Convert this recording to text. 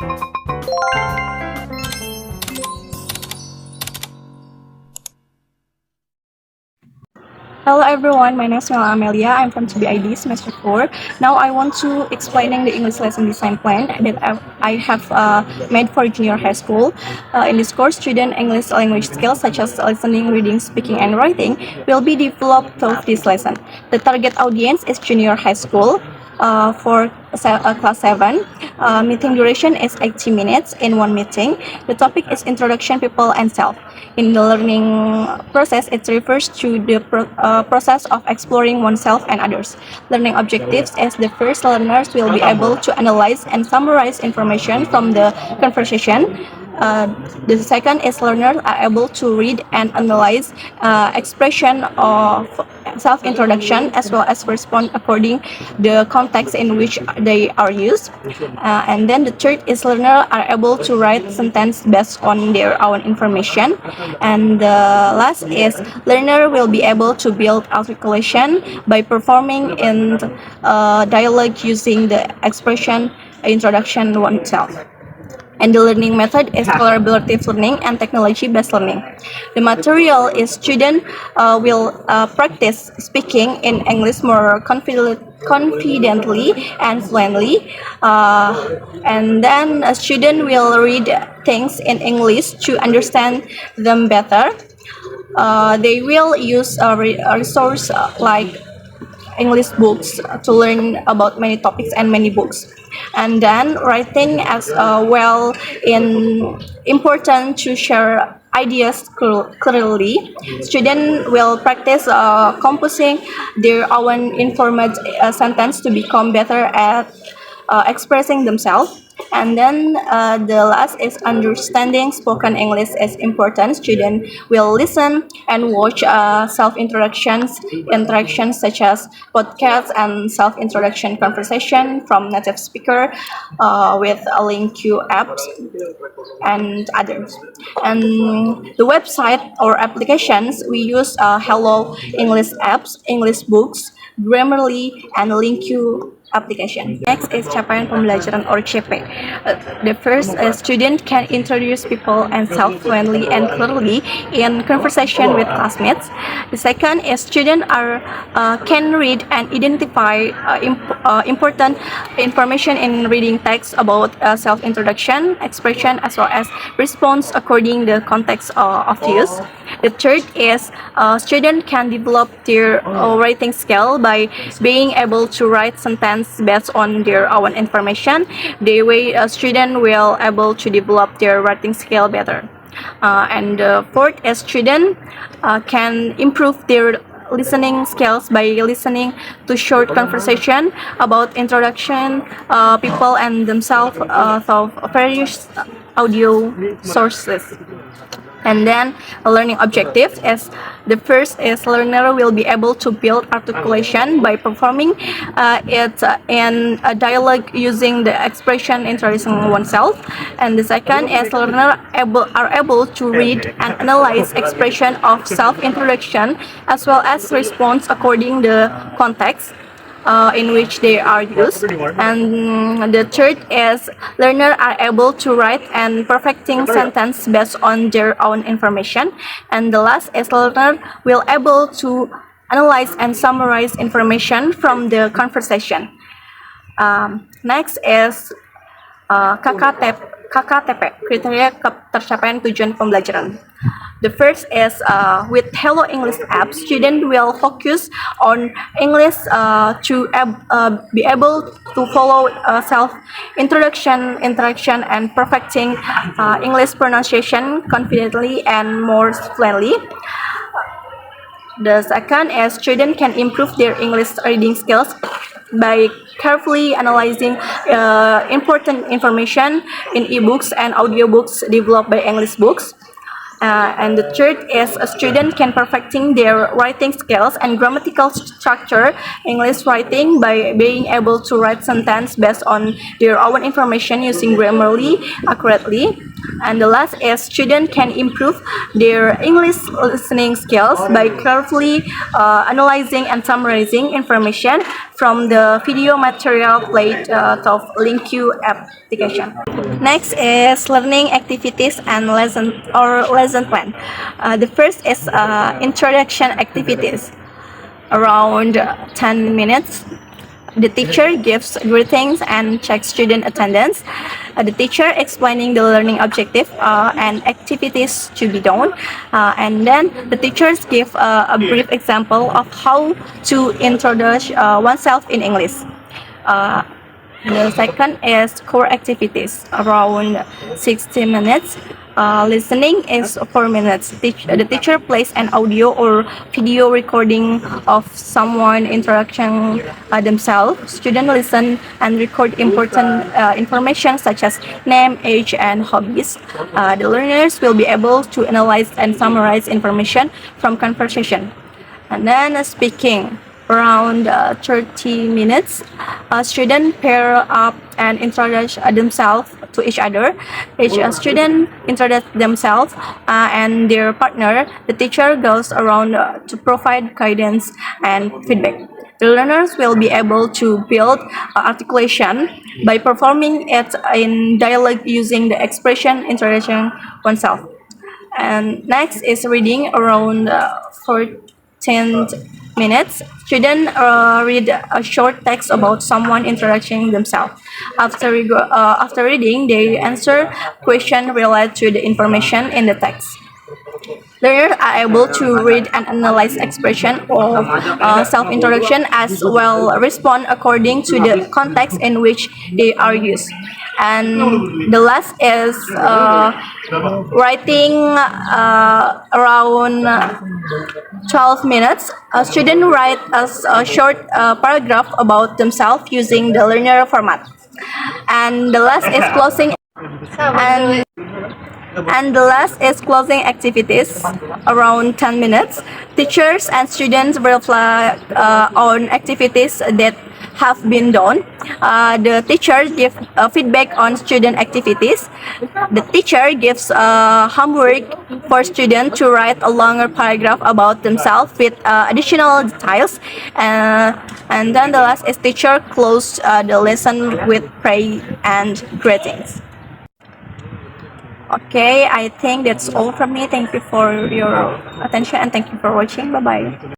Hello everyone, my name is Mela Amelia. I'm from TBID semester 4. Now I want to explaining the English lesson design plan that I have made for junior high school. In this course, student English language skills such as listening, reading, speaking, and writing will be developed through this lesson. The target audience is junior high school. For class 7, meeting duration is 80 minutes in one meeting. The topic is introduction, people, and self. In the learning process, it refers to the process of exploring oneself and others. Learning objectives is the first learners will be able to analyze and summarize information from the conversation. The second is learners are able to read and analyze expression of self-introduction as well as respond according the context in which they are used. And then the third is learners are able to write sentence based on their own information. And the last is learner will be able to build articulation by performing in dialogue using the expression introduction oneself. And the learning method is collaborative learning and technology-based learning. The material is student will practice speaking in English more confidently and fluently, and then a student will read things in English to understand them better. They will use a resource like English books to learn about many topics and many books. And then writing as well in important to share ideas clearly. Students will practice composing their own informed sentence to become better at expressing themselves. And then the last is understanding spoken English is important. Students will listen and watch self-interactions such as podcasts and self-introduction conversation from native speaker with a LinkQ apps and others. And the website or applications we use Hello English apps, English books, Grammarly, and LinkQ application. Next is capaian pembelajaran or CP. The first student can introduce people and self fluently and clearly in conversation with classmates. The second is student can read and identify important information in reading text about self introduction, expression, as well as response according the context of use. The third is student can develop their writing skill by being able to write sentence based on their own information. The way a student will able to develop their writing skill better. And the fourth is student can improve their listening skills by listening to short conversation about introduction, people and themselves through various audio sources. And then learning objectives is the first is learner will be able to build articulation by performing it in a dialogue using the expression introducing oneself. And the second is learner are able to read and analyze expression of self-introduction as well as response according the context in which they are used. And the third is learners are able to write and perfecting sentence based on their own information. And the last is learner will able to analyze and summarize information from the conversation. Next is KKTP, kriteria tercapaian tujuan pembelajaran. The first is with Hello English app, student will focus on English to be able to follow self-introduction, interaction, and perfecting English pronunciation confidently and more fluently. The second is student can improve their English reading skills by carefully analyzing important information in ebooks and audiobooks developed by English books. And the third is a student can perfecting their writing skills and grammatical structure English writing by being able to write sentence based on their own information using Grammarly accurately. And the last is students can improve their English listening skills by carefully analyzing and summarizing information from the video material played of LinkU application. Next is learning activities and lesson plan. The first is introduction activities, around 10 minutes. The teacher gives greetings and checks student attendance. The teacher explaining the learning objective and activities to be done. And then the teachers give a brief example of how to introduce oneself in English. The second is core activities, around 60 minutes. Listening is 4 minutes. The teacher plays an audio or video recording of someone introducing themselves. Students listen and record important information such as name, age, and hobbies. The learners will be able to analyze and summarize information from conversation. And then speaking, around 30 minutes. Students pair up and introduce themselves to each other. Each student introduce themselves and their partner. The teacher goes around to provide guidance and feedback. The learners will be able to build articulation by performing it in dialogue using the expression introducing oneself. And next is reading, around 14 minutes. Students read a short text about someone introducing themselves. After reading, they answer questions related to the information in the text. Learners are able to read and analyze expression of self-introduction as well respond according to the context in which they are used. And the last is writing, around 12 minutes. A student write a short paragraph about themselves using the learner format. And the last is closing. And the last is closing activities, around 10 minutes. Teachers and students reflect on activities that have been done. The teacher gives feedback on student activities. The teacher gives homework for students to write a longer paragraph about themselves with additional details. And then the last is teacher close the lesson with praise and greetings. Okay, I think that's all from me. Thank you for your attention and thank you for watching. Bye bye.